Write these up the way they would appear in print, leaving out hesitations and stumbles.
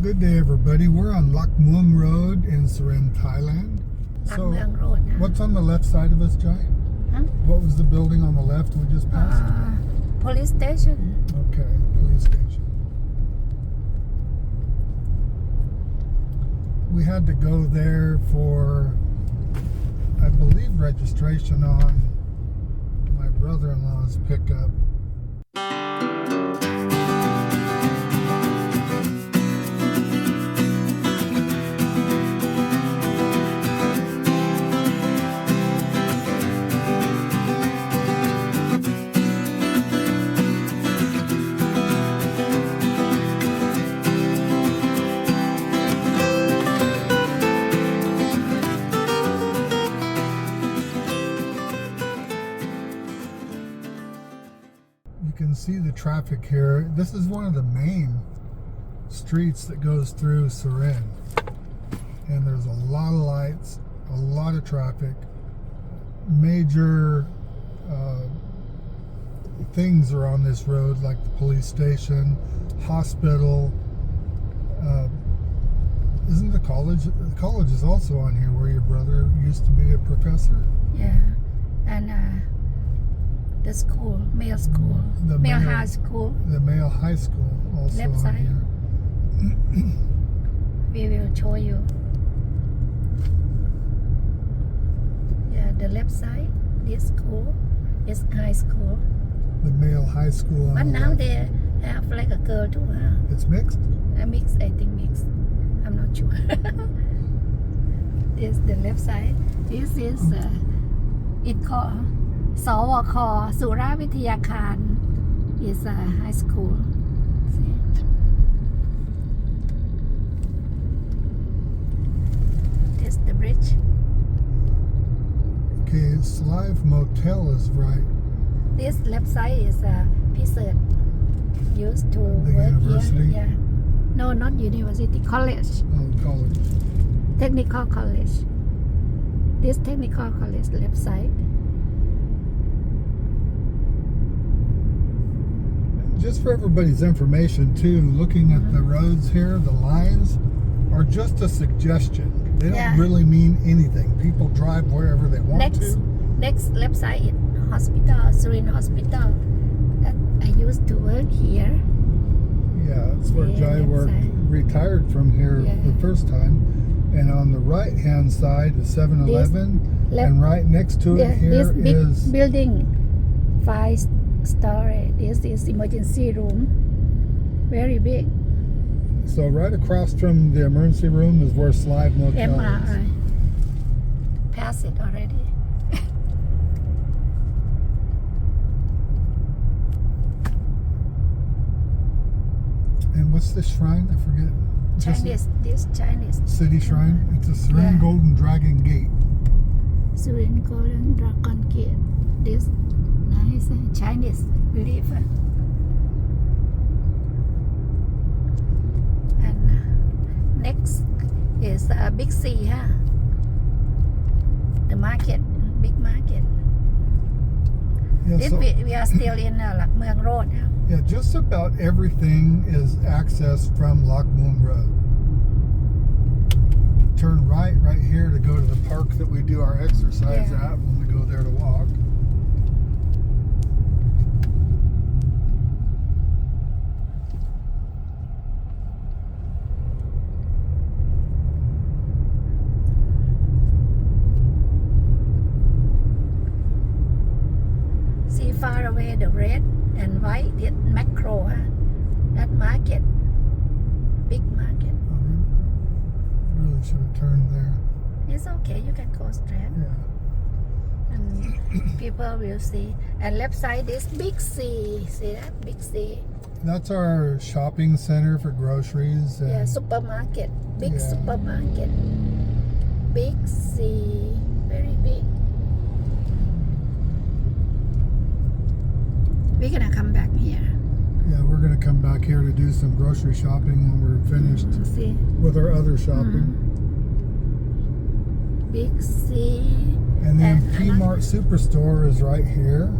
Good day, everybody. We're on Lak Mueang Road in Surin, Thailand. Lak Mueang Road นะ what's on the left side of us, Jai? Huh? What was the building on the left we just passed? Police station Okay, police station. We had to go there for, I believe, registration on my brother-in-law's pickup. You can see the traffic here. This is one of the main streets that goes through Surin. And there's a lot of lights, a lot of traffic. Major things are on this road, like the police station, hospital. Isn't the college? The college is also on here where your brother used to be a professor. yeah and the school male school The male male- high school The male high school also Left on side. here. we will show you the left side this school is high school The male high school on but the now left. they have like a girl too It's mixed? a mix I think mix I'm not sure this the left side this is it called สวคสุราวิทยาคาร is a high school See? This the bridge Okay, Slive Motel is right. this left side is a Pisert used to The work university? here no not university college Oh, college. technical college this technical college left side Just for everybody's information too, looking at the roads here, the lines are just a suggestion. They don't Yeah. really mean anything. People drive wherever they want next left side is hospital Surin hospital that I used to work here Yeah, that's where Yeah, Jai left worked, side. retired from here Yeah. the first time. And on the right-hand side is 7-Eleven. left- And right next to it here this big is building 5-story this is emergency room very big So right across from the emergency room is where Slive Motel is. MRI pass it already And what's this shrine? I forget. Just Chinese this Chinese City Shrine. It's a Surin Yeah. Golden Dragon Gate. Surin Golden Dragon Gate this nice Chinese beautiful and next is Big C the market big market Yeah, this so, we are still in Lak Mueang Road yeah, just about everything is accessed from Lak Mueang Road. Turn right here to go to the park that we do our exercise Yeah. at when we go there to walk. See far away the red and white this macro that market big market Really should have turned there. it's okay you can go straight Yeah. and people will see and left side is Big C see that Big C That's our shopping center for groceries. And supermarket big Yeah. supermarket Big C very big we're gonna come back here yeah, we're going to come back here to do some grocery shopping when we're finished see with our other shopping. Big C And then And P-Mart Superstore is right here.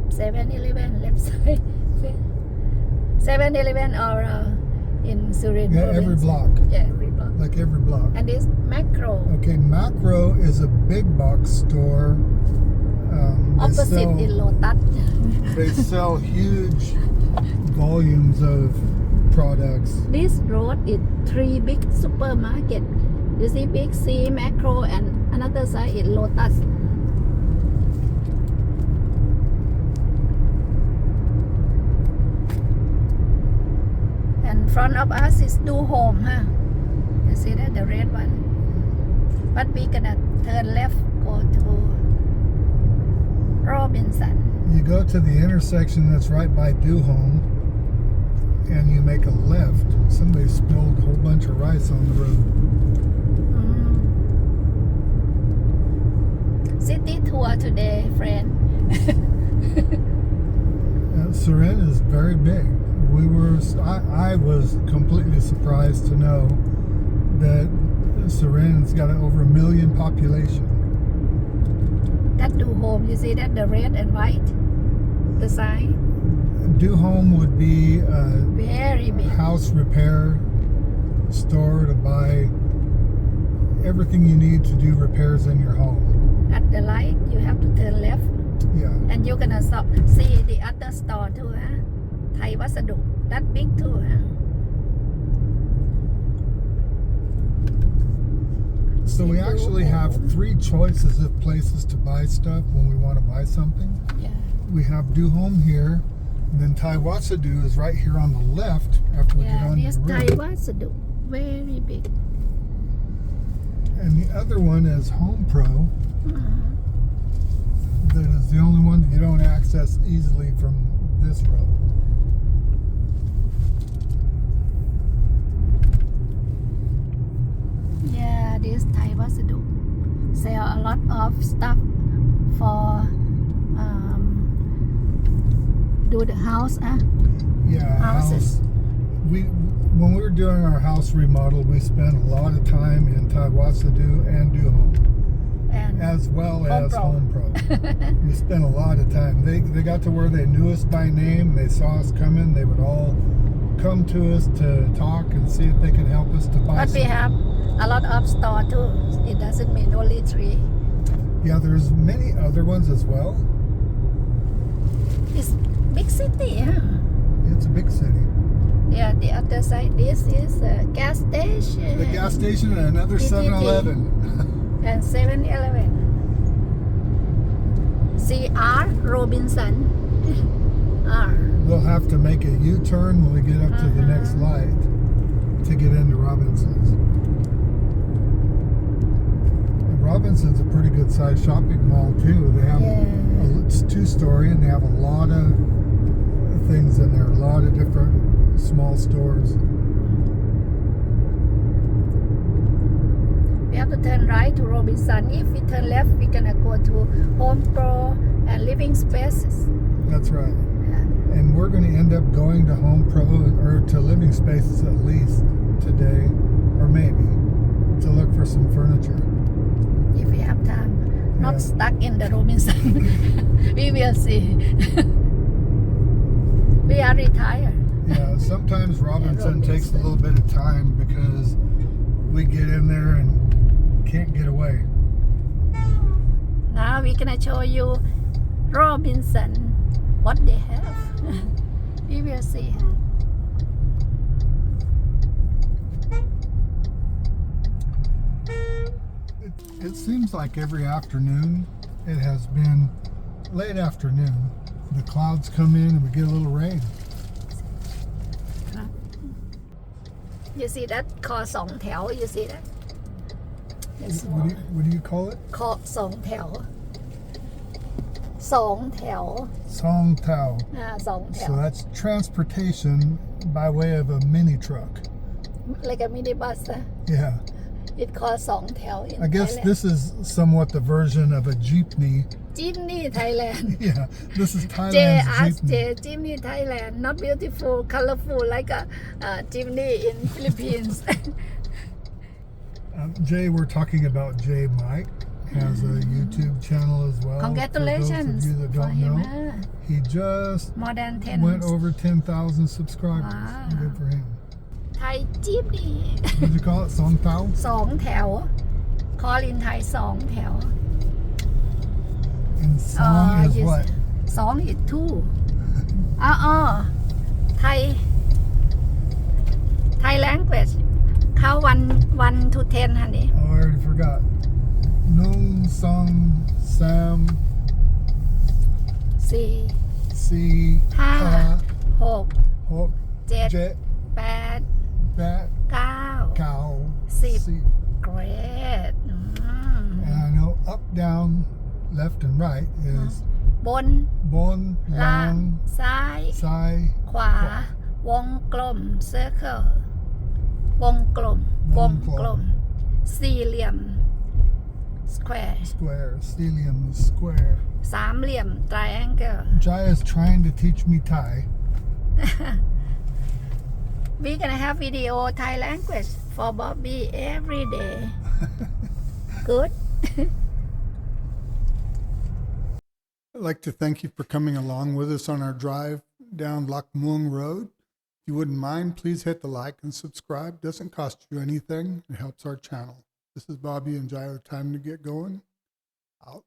7-Eleven left side 7-Eleven or in Surin Yeah, every province. block. Yeah, every block. Like every block. And this macro. Okay, Macro is a big box store. Opposite in Lotus. They sell huge volumes of products. This road is 3 big supermarket. You see Big C, Macro, and another side is Lotus. And front of us is Do Home, huh? You see that, the red one. But we gonna turn left, go to Robinson. You go to the intersection that's right by Do Home, and you make a left. Somebody spilled a whole bunch of rice on the road. City tour today, friend. Surin is very big. I was completely surprised to know that Surin's got over 1 million population. That Do Home, you see that, the red and white, the sign. Do Home would be a Very big. house repair store to buy everything you need to do repairs in your home. At the light, you have to turn left, Yeah. and you're gonna see the other store too, huh? Thai Wasadu, that big too, huh? So we actually have 3 choices of places to buy stuff when we want to buy something. Yeah. We have Do Home here, and then Tai Wasadu is right here on the left after we get Yeah, on this the Thai road. Wasadu, very big. And the other one is Home Pro. That is the only one that you don't access easily from this road. Yeah, this Thai Wasadu sell a lot of stuff for do the house, Yeah, Houses. When we were doing our house remodel, we spent a lot of time in Tai Wasadu and Do Home, and as well Home as Pro. Home Pro. We spent a lot of time. They got to where they knew us by name. They saw us coming. They would all come to us to talk and see if they could help us to buy But we something. have a lot of store too. It doesn't mean only 3. Yeah, there's many other ones as well. It's big city, huh? It's a big city. Yeah, the other side, this is a gas station. The gas station and another TTT. 7-Eleven. And 7-Eleven. CR Robinson. R. We'll have to make a U-turn when we get up to the next light to get into Robinson's. And Robinson's a pretty good sized shopping mall too. They have it's 2-story and they have a lot of things in there, a lot of different small stores. We have to turn right to Robinson. If we turn left, we're gonna go to Home Pro and Living Spaces. That's right. Yeah. And we're going to end up going to Home Pro or to Living Spaces at least today, or maybe, to look for some furniture. If we have time. Not Yeah. stuck in the Robinson. We will see. We are retired. Yeah, sometimes Robinson takes a little bit of time because we get in there and can't get away. Now we're gonna show you Robinson, what they have. We will see. It seems like every afternoon, it has been late afternoon, the clouds come in and we get a little rain. You see that คอ2 แถว you see that? It's What do you call it? คอ2 แถว 2 แถว Song Tao. 2 แถว So that's transportation by way of a mini truck. like a minibus. Yeah. It คอ2 แถว in I guess Thailand. this is somewhat the version of a jeepney. Jimny Thailand. Yeah, this is J Thailand's ask J jeepney. Jimny Thailand, not beautiful, colorful like a Jimny in Philippines. Jay, we're talking about Jay Mike. Has a YouTube channel as well. Congratulations For those of you that for don't him. know, he just More than 10. went over 10,000 subscribers. Wow. Good for him. Thai Thai จี๊บนี่ What do you call it? Song Tao? สองแถว คอลินไทยสองแถว And song is yes. what? สอง is two ไทย Thai language เขา one to 10 ฮะนี่ Oh, I already forgot. Nung Song Sam สี่ Si ห้า Ha หก Hok เจ็ด Jet แปด Bat เก้า Cow สิบ Si. great And I know up, down, left, and right is บน Bon, ล่าง Lang, ซ้าย Sai, ขวา วงกลม circle วงกลม วงกลม สี่เหลี่ยม square Square. Stelium is square. สามเหลี่ยม triangle Jaya is trying to teach me Thai. we gonna have video Thai language for Bobby every day good I'd like to thank you for coming along with us on our drive down Lak Mueang Road. If you wouldn't mind, please hit the like and subscribe. Doesn't cost you anything. It helps our channel. This is Bobby and Jaya. Time to get going. Out.